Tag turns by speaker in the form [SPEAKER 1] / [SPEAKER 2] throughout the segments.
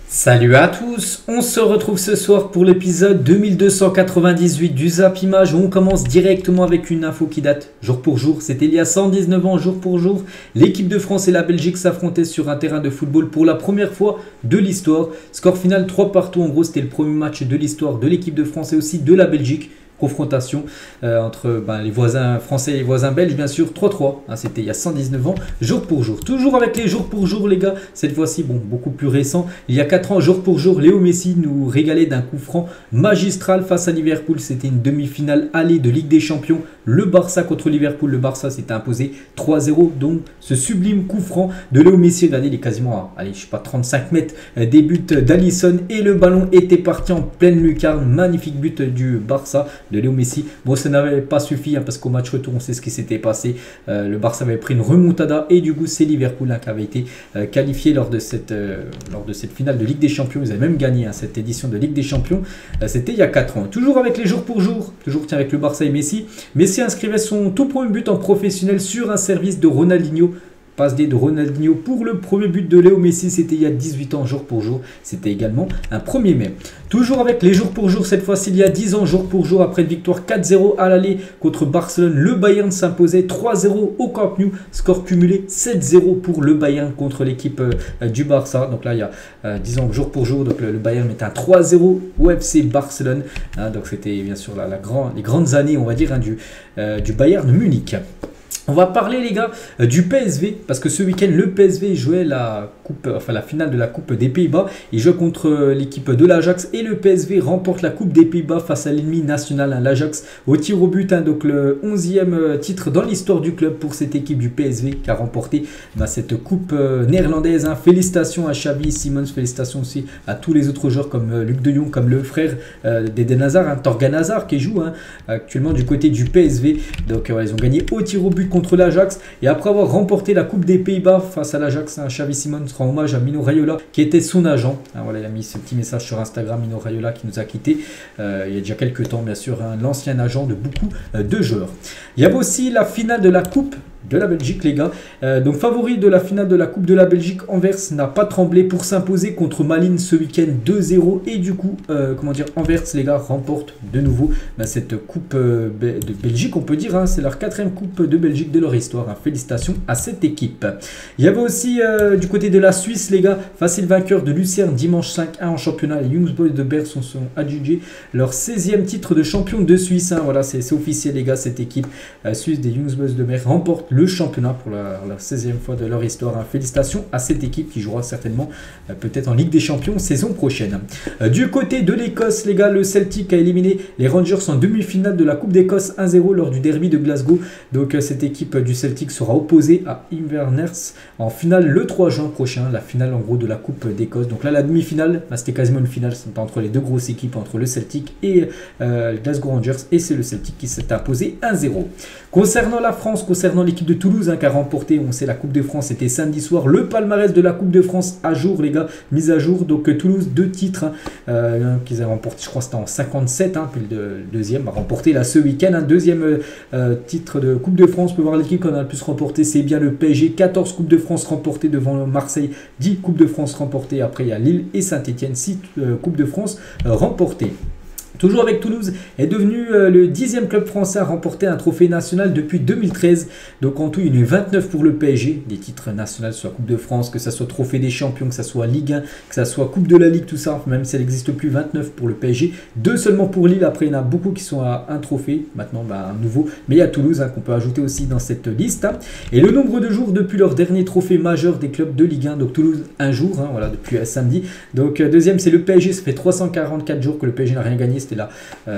[SPEAKER 1] Salut à tous, on se retrouve ce soir pour l'épisode 2298 du Zap Image où on commence directement avec une info qui date jour pour jour. C'était il y a 119 ans, jour pour jour. L'équipe de France et la Belgique s'affrontaient sur un terrain de football pour la première fois de l'histoire. Score final 3 partout, en gros c'était le premier match de l'histoire de l'équipe de France et aussi de la Belgique. Confrontation entre les voisins français et les voisins belges, bien sûr, 3-3, c'était il y a 119 ans, jour pour jour. Toujours avec les jours pour jour, les gars, cette fois-ci, beaucoup plus récent. Il y a 4 ans, jour pour jour, Léo Messi nous régalait d'un coup franc magistral face à Liverpool. C'était une demi-finale allée de Ligue des Champions. Le Barça contre Liverpool, le Barça s'était imposé 3-0, donc ce sublime coup franc de Léo Messi. Regardez, il est quasiment à, 35 mètres des buts d'Alisson et le ballon était parti en pleine lucarne. Magnifique but du Barça de Léo Messi. Bon, ça n'avait pas suffi parce qu'au match retour, on sait ce qui s'était passé. Le Barça avait pris une remontada et du coup, c'est Liverpool qui avait été qualifié lors de cette finale de Ligue des Champions. Ils avaient même gagné cette édition de Ligue des Champions. C'était il y a 4 ans. Toujours avec les jours pour jour, toujours avec le Barça et Messi. Messi inscrivait son tout premier but en professionnel sur un service de Ronaldinho. Passe D de Ronaldinho pour le premier but de Léo Messi, c'était il y a 18 ans, jour pour jour. C'était également un 1er mai. Toujours avec les jours pour jour, cette fois-ci il y a 10 ans, jour pour jour, après une victoire 4-0 à l'aller contre Barcelone. Le Bayern s'imposait 3-0 au Camp Nou. Score cumulé 7-0 pour le Bayern contre l'équipe du Barça. Donc là, il y a 10 ans, jour pour jour, donc le Bayern met un 3-0 au FC Barcelone. Donc c'était bien sûr les grandes années, on va dire, du Bayern Munich. On va parler, les gars, du PSV, parce que ce week-end, le PSV jouait la finale de la Coupe des Pays-Bas. Il joue contre l'équipe de l'Ajax et le PSV remporte la Coupe des Pays-Bas face à l'ennemi national, l'Ajax, au tir au but. Donc le 11e titre dans l'histoire du club pour cette équipe du PSV qui a remporté cette Coupe néerlandaise. Félicitations à Xavi Simons, félicitations aussi à tous les autres joueurs comme Luc de Jong, comme le frère d'Eden Hazard, Torgan Hazard, qui joue actuellement du côté du PSV. Donc ils ont gagné au tir au but contre l'Ajax, et après avoir remporté la Coupe des Pays-Bas face à l'Ajax, Xavi Simons rend hommage à Mino Raiola qui était son agent. Voilà, il a mis ce petit message sur Instagram, Mino Raiola qui nous a quittés il y a déjà quelques temps, bien sûr, l'ancien agent de beaucoup de joueurs. Il y avait aussi la finale de la Coupe de la Belgique, les gars. Donc favori de la finale de la Coupe de la Belgique, Anvers n'a pas tremblé pour s'imposer contre Malines ce week-end 2-0, et du coup Anvers, les gars, remporte de nouveau cette Coupe de Belgique, on peut dire, c'est leur 4e Coupe de Belgique de leur histoire. Félicitations à cette équipe. Il y avait aussi du côté de la Suisse, les gars, facile vainqueur de Lucerne dimanche 5-1 en championnat. Les Young Boys de Berne sont adjugés leur 16e titre de champion de Suisse. Voilà, c'est officiel, les gars, cette équipe suisse des Young Boys de Berne remporte le championnat pour la 16e fois de leur histoire. Félicitations à cette équipe qui jouera certainement peut-être en Ligue des Champions saison prochaine. Du côté de l'Écosse, les gars, le Celtic a éliminé les Rangers en demi-finale de la Coupe d'Écosse 1-0 lors du derby de Glasgow. Donc cette équipe du Celtic sera opposée à Inverness en finale le 3 juin prochain, la finale en gros de la Coupe d'Écosse. Donc là, la demi-finale, c'était quasiment une finale, c'était entre les deux grosses équipes, entre le Celtic et Glasgow Rangers, et c'est le Celtic qui s'est imposé 1-0. Concernant la France, concernant l'équipe de Toulouse qui a remporté, on sait, la Coupe de France, c'était samedi soir. Le palmarès de la Coupe de France à jour, les gars, mise à jour. Donc Toulouse, 2 titres qu'ils ont remporté, je crois que c'était en 57, puis le deuxième a remporté là ce week-end. Deuxième titre de Coupe de France. On peut voir l'équipe qu'on a le plus remporté, c'est bien le PSG. 14 Coupes de France remportées devant Marseille, 10 Coupes de France remportées. Après, il y a Lille et Saint-Etienne, 6 Coupes de France remportées. Toujours avec Toulouse, est devenu le 10e club français à remporter un trophée national depuis 2013. Donc en tout, il y en a eu 29 pour le PSG, des titres nationaux, soit Coupe de France, que ce soit Trophée des Champions, que ce soit Ligue 1, que ce soit Coupe de la Ligue, tout ça, même si elle n'existe plus, 29 pour le PSG. 2 seulement pour Lille, après il y en a beaucoup qui sont à un trophée, maintenant un nouveau. Mais il y a Toulouse qu'on peut ajouter aussi dans cette liste. Et le nombre de jours depuis leur dernier trophée majeur des clubs de Ligue 1, donc Toulouse, un jour, voilà, depuis samedi. Donc deuxième, c'est le PSG, ça fait 344 jours que le PSG n'a rien gagné.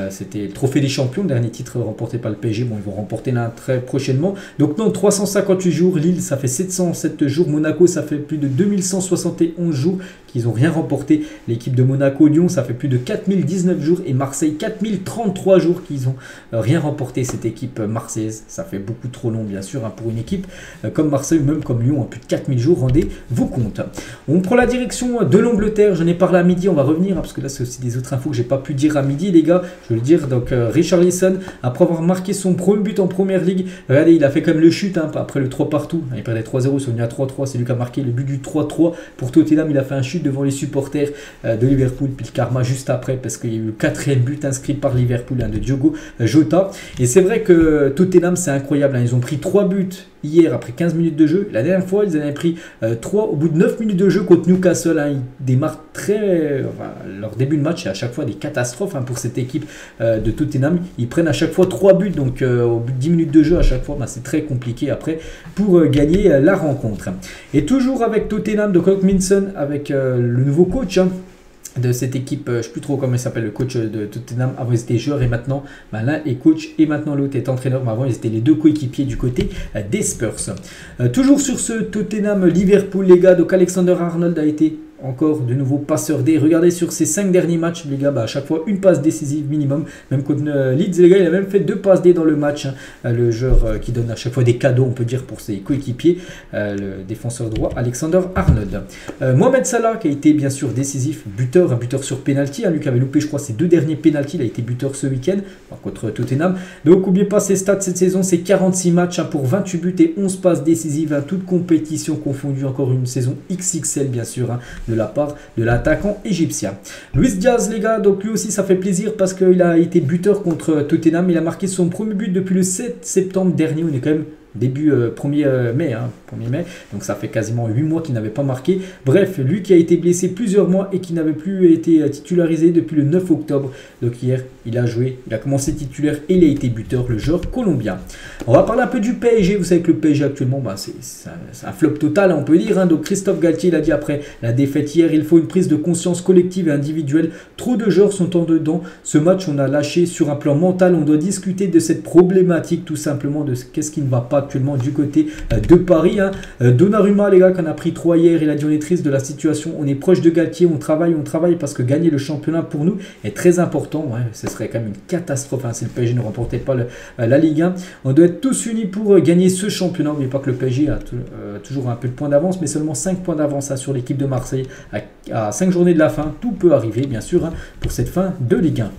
[SPEAKER 1] C'était le trophée des champions, le dernier titre remporté par le PSG. Bon, ils vont remporter l'un très prochainement. Donc non, 358 jours. Lille, ça fait 707 jours. Monaco, ça fait plus de 2171 jours qu'ils n'ont rien remporté. L'équipe de Monaco, Lyon, ça fait plus de 4019 jours. Et Marseille, 4033 jours qu'ils n'ont rien remporté. Cette équipe marseillaise, ça fait beaucoup trop long, bien sûr, pour une équipe comme Marseille, même comme Lyon, plus de 4000 jours, rendez-vous compte. On prend la direction de l'Angleterre. J'en ai parlé à midi, on va revenir, parce que là, c'est aussi des autres infos que j'ai pas pu dire à midi. dit les gars, je veux le dire, donc Richarlison, après avoir marqué son premier but en première ligue, regardez, il a fait quand même le chute après le 3 partout, il perdait 3-0, ils sont venus à 3-3, c'est lui qui a marqué le but du 3-3 pour Tottenham, il a fait un chute devant les supporters de Liverpool, puis le karma juste après, parce qu'il y a eu le 4e but inscrit par Liverpool de Diogo Jota, et c'est vrai que Tottenham c'est incroyable, ils ont pris 3 buts hier après 15 minutes de jeu, la dernière fois ils en avaient pris 3 au bout de 9 minutes de jeu contre Newcastle, ils démarrent leur début de match, c'est à chaque fois des catastrophes pour cette équipe de Tottenham, ils prennent à chaque fois 3 buts, donc au bout de 10 minutes de jeu à chaque fois, c'est très compliqué après pour gagner la rencontre. Et toujours avec Tottenham, de Minson, avec le nouveau coach de cette équipe, je ne sais plus trop comment il s'appelle, le coach de Tottenham. Avant ils étaient joueurs et maintenant l'un est coach et maintenant l'autre est entraîneur, mais avant ils étaient les deux coéquipiers du côté des Spurs. Toujours sur ce Tottenham Liverpool les gars, donc Alexander-Arnold a été encore de nouveau passeur D. Regardez sur ces 5 derniers matchs les gars, à chaque fois une passe décisive minimum, même contre Leeds les gars, il a même fait 2 passes D dans le match, le joueur qui donne à chaque fois des cadeaux on peut dire pour ses coéquipiers, le défenseur droit Alexander-Arnold. Mohamed Salah qui a été bien sûr décisif, un buteur sur penalty, lui qui avait loupé je crois ses 2 derniers penalty, il a été buteur ce week-end contre Tottenham. Donc n'oubliez pas ses stats cette saison, c'est 46 matchs pour 28 buts et 11 passes décisives, toute compétition confondue, encore une saison XXL bien sûr de la part de l'attaquant égyptien. Luis Diaz les gars, donc lui aussi ça fait plaisir parce qu'il a été buteur contre Tottenham, il a marqué son premier but depuis le 7 septembre dernier, on est quand même début 1er mai, donc ça fait quasiment 8 mois qu'il n'avait pas marqué. Bref, lui qui a été blessé plusieurs mois et qui n'avait plus été titularisé depuis le 9 octobre. Donc hier, il a joué, il a commencé titulaire et il a été buteur, le joueur colombien. On va parler un peu du PSG. Vous savez que le PSG actuellement, c'est un flop total, on peut dire. Donc Christophe Galtier l'a dit après la défaite hier, il faut une prise de conscience collective et individuelle. Trop de joueurs sont en dedans. Ce match, on a lâché sur un plan mental. On doit discuter de cette problématique tout simplement, de qu'est-ce qui ne va pas actuellement du côté de Paris. Donnarumma les gars, qu'on a pris 3 hier, il a dit on est triste de la situation, on est proche de Galtier, on travaille parce que gagner le championnat pour nous est très important. Ce serait quand même une catastrophe si le PSG ne remportait pas la Ligue 1. On doit être tous unis pour gagner ce championnat. N'oubliez pas que le PSG a toujours un peu de points d'avance, mais seulement 5 points d'avance sur l'équipe de Marseille à 5 journées de la fin. Tout peut arriver bien sûr pour cette fin de Ligue 1.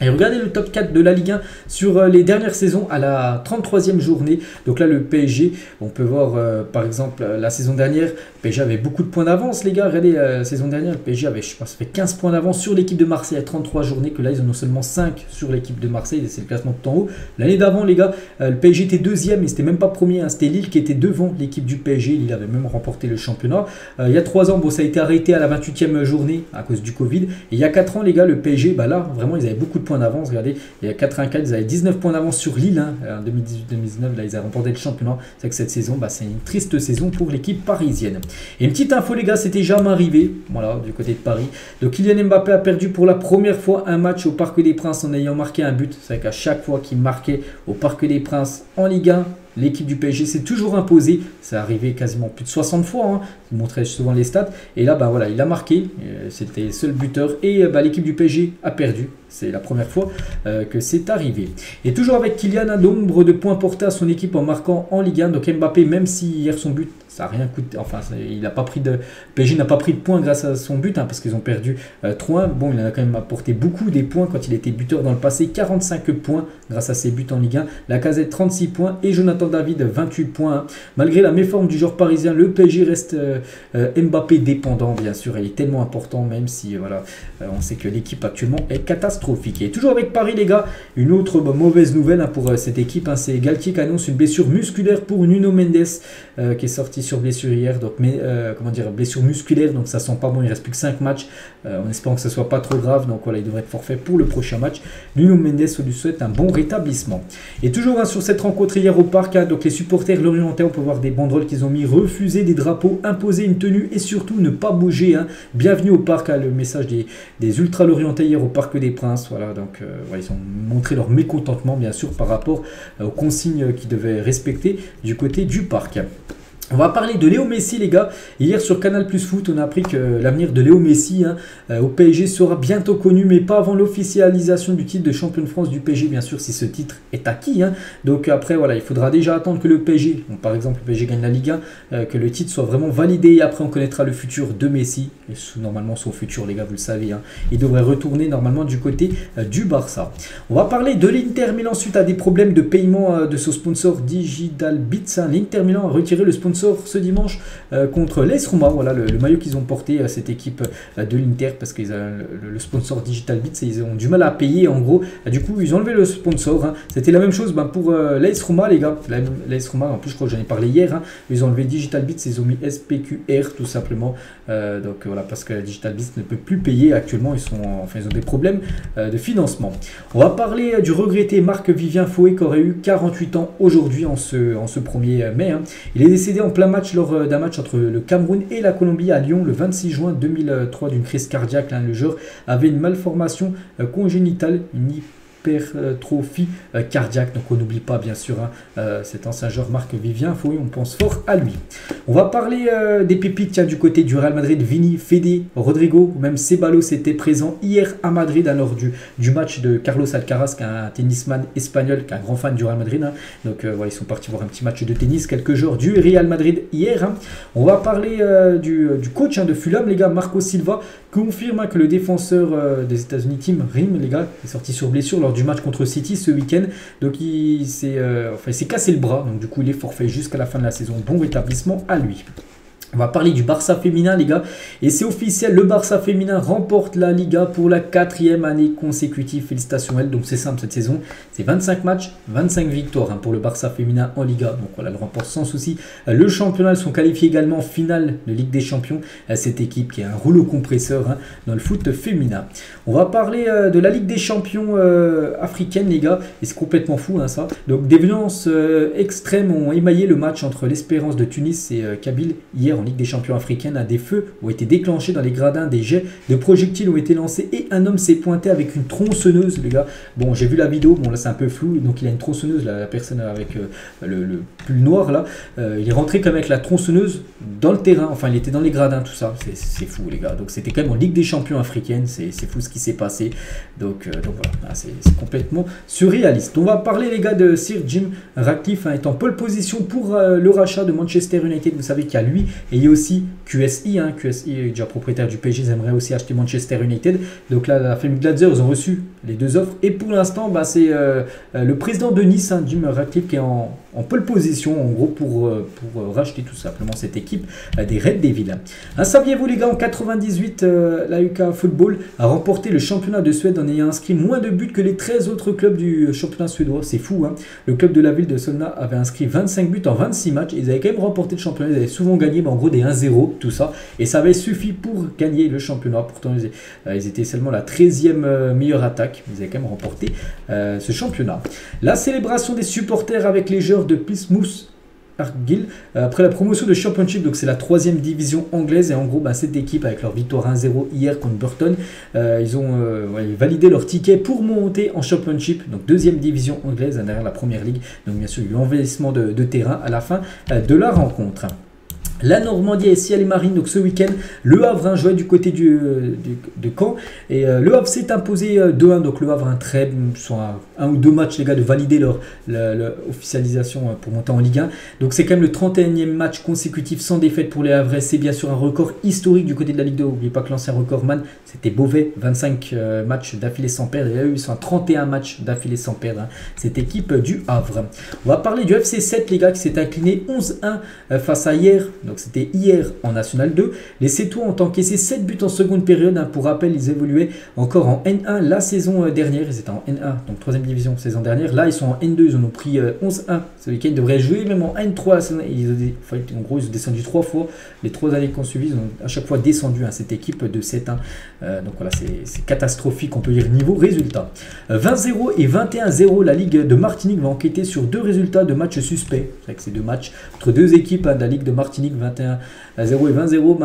[SPEAKER 1] Et regardez le top 4 de la Ligue 1 sur les dernières saisons à la 33e journée. Donc là, le PSG, on peut voir par exemple la saison dernière, le PSG avait beaucoup de points d'avance les gars. Regardez la saison dernière, le PSG avait, je pense, ça fait 15 points d'avance sur l'équipe de Marseille à 33 journées, que là, ils en ont seulement 5 sur l'équipe de Marseille. C'est le classement tout en haut. L'année d'avant, les gars, le PSG était 2e, mais c'était même pas premier. C'était Lille qui était devant l'équipe du PSG. Lille avait même remporté le championnat. Il y a 3 ans, ça a été arrêté à la 28e journée à cause du Covid. Et il y a 4 ans, les gars, le PSG, là, vraiment, ils avaient beaucoup de points d'avance. Regardez, il y a 84, ils avaient 19 points d'avance sur Lille. En 2018-2019, là, ils avaient remporté le championnat. C'est que cette saison, c'est une triste saison pour l'équipe parisienne. Et une petite info, les gars, c'était jamais arrivé, voilà, du côté de Paris. Donc, Kylian Mbappé a perdu pour la première fois un match au Parc des Princes en ayant marqué un but. C'est vrai qu'à chaque fois qu'il marquait au Parc des Princes en Ligue 1, l'équipe du PSG s'est toujours imposée. C'est arrivé quasiment plus de 60 fois. Je montrais souvent les stats. Et là, voilà, il a marqué. C'était le seul buteur. Et l'équipe du PSG a perdu. C'est la première fois que c'est arrivé. Et toujours avec Kylian, un nombre de points portés à son équipe en marquant en Ligue 1. Donc Mbappé, même si hier son but, ça n'a rien coûté. Enfin, il n'a pas pris de. PSG n'a pas pris de points grâce à son but, parce qu'ils ont perdu 3-1. Bon, il a quand même apporté beaucoup des points quand il était buteur dans le passé. 45 points grâce à ses buts en Ligue 1. Lacazette 36 points et Jonathan David 28 points. Malgré la méforme du joueur parisien, le PSG reste Mbappé dépendant, bien sûr. Il est tellement important, même si voilà, on sait que l'équipe actuellement est catastrophique. Et toujours avec Paris, les gars, une autre mauvaise nouvelle pour cette équipe. C'est Galtier qui annonce une blessure musculaire pour Nuno Mendes qui est sorti sur blessure hier. Donc, comment dire, blessure musculaire, donc ça sent pas bon. Il reste plus que 5 matchs. En espérant que ce soit pas trop grave. Donc voilà, il devrait être forfait pour le prochain match. Nuno Mendes, on lui souhaite un bon rétablissement. Et toujours sur cette rencontre hier au parc, donc les supporters lorientais, on peut voir des banderoles qu'ils ont mis, refuser des drapeaux, imposer une tenue et surtout ne pas bouger. Bienvenue au parc, le message des ultra lorientais hier au Parc des Princes. Voilà, donc voilà, ils ont montré leur mécontentement bien sûr par rapport aux consignes qu'ils devaient respecter du côté du parc. On va parler de Léo Messi, les gars. Hier sur Canal Plus Foot, on a appris que l'avenir de Léo Messi au PSG sera bientôt connu, mais pas avant l'officialisation du titre de champion de France du PSG, bien sûr, si ce titre est acquis. Donc après, voilà, il faudra déjà attendre que le PSG, donc par exemple le PSG gagne la Ligue 1, que le titre soit vraiment validé et après on connaîtra le futur de Messi. Et normalement son futur, les gars, vous le savez, il devrait retourner normalement du côté du Barça. On va parler de l'Inter Milan suite à des problèmes de paiement de son sponsor Digital Bits. L'Inter Milan a retiré le sponsor ce dimanche contre l'AS Roma, voilà le maillot qu'ils ont porté à cette équipe de l'Inter parce que le sponsor Digital Bits, ils ont du mal à payer en gros, du coup ils ont enlevé le sponsor. C'était la même chose pour l'AS Roma, les gars. L'AS Roma, en plus je crois que j'en ai parlé hier, ils ont enlevé Digital Bits, ils ont mis SPQR tout simplement, donc voilà, parce que Digital Bits ne peut plus payer actuellement, ils ont des problèmes de financement. On va parler du regretté Marc-Vivien Foé qui aurait eu 48 ans aujourd'hui en ce 1er mai. Il est décédé en plein match lors d'un match entre le Cameroun et la Colombie à Lyon le 26 juin 2003 d'une crise cardiaque. Le joueur avait une malformation congénitale, une hypertrophie cardiaque. Donc on n'oublie pas bien sûr cet ancien joueur Marc-Vivien Foé, on pense fort à lui. On va parler des pépites du côté du Real Madrid. Vini, Fede, Rodrigo ou même Ceballos étaient présents hier à Madrid lors du match de Carlos Alcaraz, qui est un tennisman espagnol, qui est un grand fan du Real Madrid. Donc voilà, ils sont partis voir un petit match de tennis, quelques joueurs du Real Madrid hier. On va parler du coach de Fulham, les gars. Marco Silva confirme que le défenseur des États-Unis, Tim Ream, les gars, est sorti sur blessure lors du match contre City ce week-end. Donc il s'est cassé le bras, donc du coup il est forfait jusqu'à la fin de la saison. Bon rétablissement à lui. On va parler du Barça féminin, les gars. Et c'est officiel, le Barça féminin remporte la Liga pour la 4e année consécutive. Félicitations à elle. Donc c'est simple cette saison. C'est 25 matchs, 25 victoires pour le Barça féminin en Liga. Donc voilà, elle remporte sans souci le championnat. Elles sont qualifiées également en finale de Ligue des Champions. Cette équipe qui est un rouleau compresseur dans le foot féminin. On va parler de la Ligue des Champions africaine, les gars. Et c'est complètement fou ça. Donc des violences extrêmes ont émaillé le match entre l'Espérance de Tunis et Kabylie hier en Ligue des Champions africaines. Des feux ont été déclenchés dans les gradins, des jets de projectiles ont été lancés et un homme s'est pointé avec une tronçonneuse, les gars. Bon, j'ai vu la vidéo, bon là c'est un peu flou, donc il a une tronçonneuse, la personne avec le pull noir là, il est rentré comme avec la tronçonneuse dans le terrain, enfin il était dans les gradins, tout ça, c'est fou les gars. Donc c'était quand même en Ligue des Champions africaine, c'est fou ce qui s'est passé, donc voilà, c'est complètement surréaliste. On va parler les gars de Sir Jim Ratcliffe est en pole position pour le rachat de Manchester United. Vous savez qu'il y a lui et il y a aussi QSI, QSI est déjà propriétaire du PSG, ils aimeraient aussi acheter Manchester United. Donc là, la famille Glazer, ils ont reçu les deux offres. Et pour l'instant, c'est le président de Nice, Jim Ratcliffe, qui est en pole position, en gros, pour racheter tout simplement cette équipe des Red Devils. Saviez-vous, les gars, en 98, la UK Football a remporté le championnat de Suède en ayant inscrit moins de buts que les 13 autres clubs du championnat suédois. C'est fou, Le club de la ville de Solna avait inscrit 25 buts en 26 matchs. Ils avaient quand même remporté le championnat, ils avaient souvent gagné, en gros des 1-0, tout ça. Et ça avait suffi pour gagner le championnat. Pourtant, ils étaient seulement la 13e meilleure attaque. Ils avaient quand même remporté ce championnat. La célébration des supporters avec les joueurs de Plymouth Argyle après la promotion de Championship, donc c'est la 3e division anglaise. Et en gros, cette équipe, avec leur victoire 1-0 hier contre Burton, ils ont validé leur ticket pour monter en Championship, donc 2e division anglaise derrière la Première Ligue. Donc bien sûr, il y a eu l'envahissement de terrain à la fin de la rencontre. La Normandie et Ciel et Marine, donc ce week-end, le Havre jouait du côté de Caen et le Havre s'est imposé 2-1. Donc le Havre très soit un ou deux matchs les gars de valider leur officialisation pour monter en Ligue 1. Donc c'est quand même le 31e match consécutif sans défaite pour les Havrais. C'est bien sûr un record historique du côté de la Ligue 2. N'oubliez pas que l'ancien recordman c'était Beauvais, 25 matchs d'affilée sans perdre. Et là, ils sont à 31 matchs d'affilée sans perdre. Cette équipe du Havre. On va parler du FC 7 les gars qui s'est incliné 11-1 face à hier. Donc c'était hier en National 2. Les Sétois ont encaissé 7 buts en seconde période. Pour rappel, ils évoluaient encore en N1 la saison dernière. Ils étaient en N1, donc 3e division saison dernière. Là, ils sont en N2. Ils en ont pris 11-1. Ce week-end, ils devraient jouer même en N3 la saison. En gros, ils ont descendu 3 fois. Les 3 années qu'on suivi, ils ont à chaque fois descendu cette équipe de 7-1. Donc voilà, c'est catastrophique, on peut dire, niveau résultat. 20-0 et 21-0, la Ligue de Martinique va enquêter sur 2 résultats de matchs suspects. C'est vrai que c'est 2 matchs entre 2 équipes de la Ligue de Martinique, 21-0 et 20-0.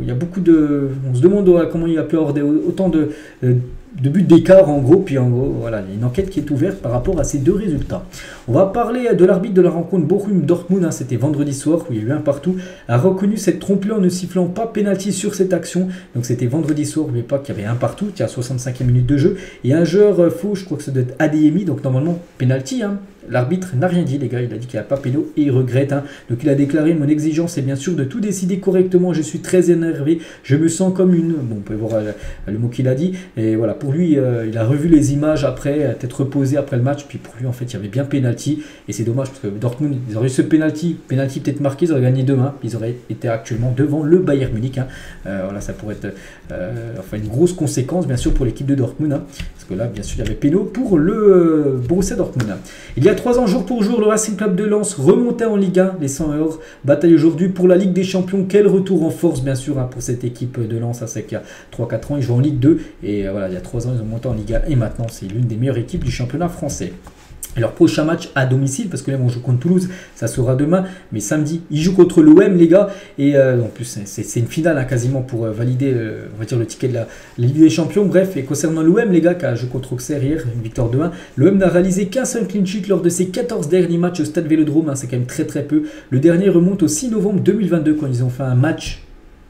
[SPEAKER 1] Il y a beaucoup de... On se demande comment il a pu avoir autant buts d'écart en gros, puis en gros, voilà, une enquête qui est ouverte par rapport à ces deux résultats. On va parler de l'arbitre de la rencontre Bochum-Dortmund, hein, c'était vendredi soir où il y a eu un partout, a reconnu cette tromperie en ne sifflant pas pénalty sur cette action, donc c'était vendredi soir, n'oubliez pas qu'il y avait un partout, il y a 65e minute de jeu, et un joueur faux, je crois que ça doit être Adeyemi, donc normalement pénalty, hein. L'arbitre n'a rien dit, les gars, il a dit qu'il n'y a pas péno et il regrette. Hein. Donc il a déclaré: mon exigence est bien sûr de tout décider correctement, je suis très énervé, je me sens comme une... Bon, vous pouvez voir le mot qu'il a dit. Et voilà, pour lui, il a revu les images après, peut-être reposé après le match, puis pour lui, en fait, il y avait bien pénalty. Et c'est dommage parce que Dortmund, ils auraient eu ce pénalty peut-être marqué, ils auraient gagné 2-1, ils auraient été actuellement devant le Bayern Munich. Hein. Voilà, ça pourrait être enfin une grosse conséquence, bien sûr, pour l'équipe de Dortmund. Hein. Parce que là, bien sûr, il y avait péno pour le Borussia Dortmund. Hein. Il y a 3 ans, jour pour jour, le Racing Club de Lens remontait en Ligue 1. Les 100 heures bataille aujourd'hui pour la Ligue des Champions. Quel retour en force, bien sûr, hein, pour cette équipe de Lens. C'est qu'il y a 3-4 ans, ils jouent en Ligue 2. Et voilà, il y a 3 ans, ils ont monté en Ligue 1. Et maintenant, c'est l'une des meilleures équipes du championnat français. Et leur prochain match à domicile, parce que là on joue contre Toulouse, ça sera demain, mais samedi, ils jouent contre l'OM, les gars, et en plus c'est une finale hein, quasiment pour valider on va dire, le ticket de la Ligue des Champions. Bref, et concernant l'OM, les gars, qui a joué contre Auxerre hier, une victoire 2-1, l'OM n'a réalisé qu'un seul clean sheet lors de ses 14 derniers matchs au Stade Vélodrome, hein, c'est quand même très très peu. Le dernier remonte au 6 novembre 2022 quand ils ont fait un match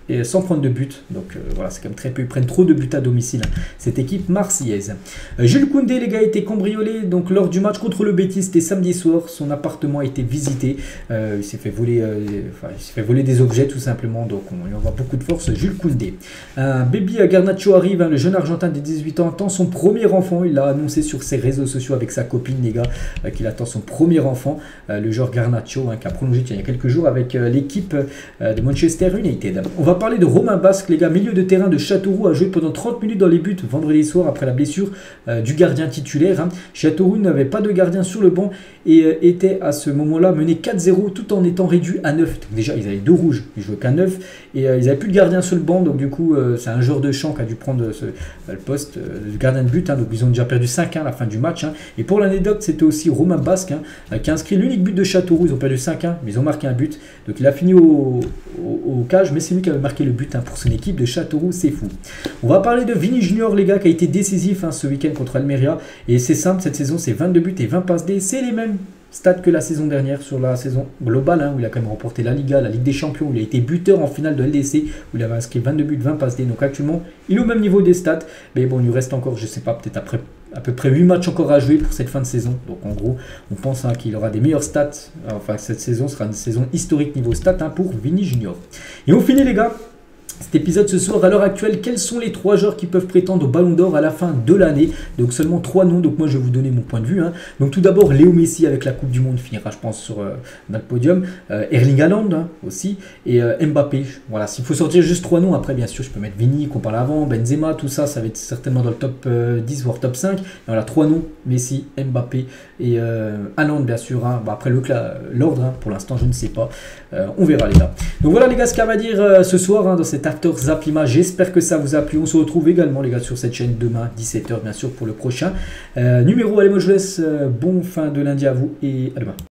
[SPEAKER 1] et sans prendre de but, donc voilà, c'est quand même très peu, ils prennent trop de buts à domicile, cette équipe marseillaise. Jules Koundé, les gars, a été cambriolé donc lors du match contre le Betis, c'était samedi soir, son appartement a été visité, il s'est fait voler des objets tout simplement, donc on lui envoie beaucoup de force, Jules Koundé. Baby Garnacho arrive, hein, le jeune Argentin de 18 ans attend son premier enfant, il l'a annoncé sur ses réseaux sociaux avec sa copine, les gars, qu'il attend son premier enfant, le joueur Garnacho, hein, qui a prolongé il y a quelques jours avec l'équipe de Manchester United. On va parler de Romain Basque, les gars, milieu de terrain de Châteauroux, a joué pendant 30 minutes dans les buts vendredi soir après la blessure du gardien titulaire. Hein. Châteauroux n'avait pas de gardien sur le banc et était à ce moment-là mené 4-0 tout en étant réduit à 9. Donc déjà, ils avaient 2 rouges, ils jouaient qu'à 9 et ils n'avaient plus de gardien sur le banc. Donc du coup, c'est un joueur de champ qui a dû prendre le poste de gardien de but. Hein. Donc ils ont déjà perdu 5-1 à la fin du match. Hein. Et pour l'anecdote, c'était aussi Romain Basque hein, qui a inscrit l'unique but de Châteauroux. Ils ont perdu 5-1, mais ils ont marqué un but. Donc il a fini au cage, mais c'est lui qui avait marqué le but hein, pour son équipe de Châteauroux, c'est fou. On va parler de Vini Junior, les gars, qui a été décisif hein, ce week-end contre Almeria. Et c'est simple, cette saison, c'est 22 buts et 20 passes D. C'est les mêmes stats que la saison dernière sur la saison globale, hein, où il a quand même remporté la Liga, la Ligue des Champions, où il a été buteur en finale de LDC, où il avait inscrit 22 buts, 20 passes D. Donc actuellement, il est au même niveau des stats. Mais bon, il nous reste encore, je sais pas, peut-être après à peu près 8 matchs encore à jouer pour cette fin de saison. Donc en gros, on pense hein, qu'il aura des meilleurs stats. Enfin, cette saison sera une saison historique niveau stats hein, pour Vini Junior. Et on finit, les gars, cet épisode ce soir. À l'heure actuelle, quels sont les 3 joueurs qui peuvent prétendre au Ballon d'Or à la fin de l'année? Donc seulement 3 noms, donc moi je vais vous donner mon point de vue. Hein. Donc tout d'abord, Léo Messi avec la Coupe du Monde finira je pense dans le podium. Erling Haaland hein, aussi, et Mbappé. Voilà, s'il faut sortir juste 3 noms, après bien sûr je peux mettre Vini qu'on parle avant, Benzema, tout ça, ça va être certainement dans le top 10 voire top 5. Et voilà, 3 noms, Messi, Mbappé et Haaland bien sûr. Hein. Bon, après l'ordre, hein, pour l'instant je ne sais pas. On verra, les gars. Donc voilà, les gars, ce qu'il y a à dire ce soir hein, dans cet After Zapima. J'espère que ça vous a plu. On se retrouve également, les gars, sur cette chaîne demain 17 h bien sûr pour le prochain numéro. Allez, moi je vous laisse, bon fin de lundi à vous et à demain.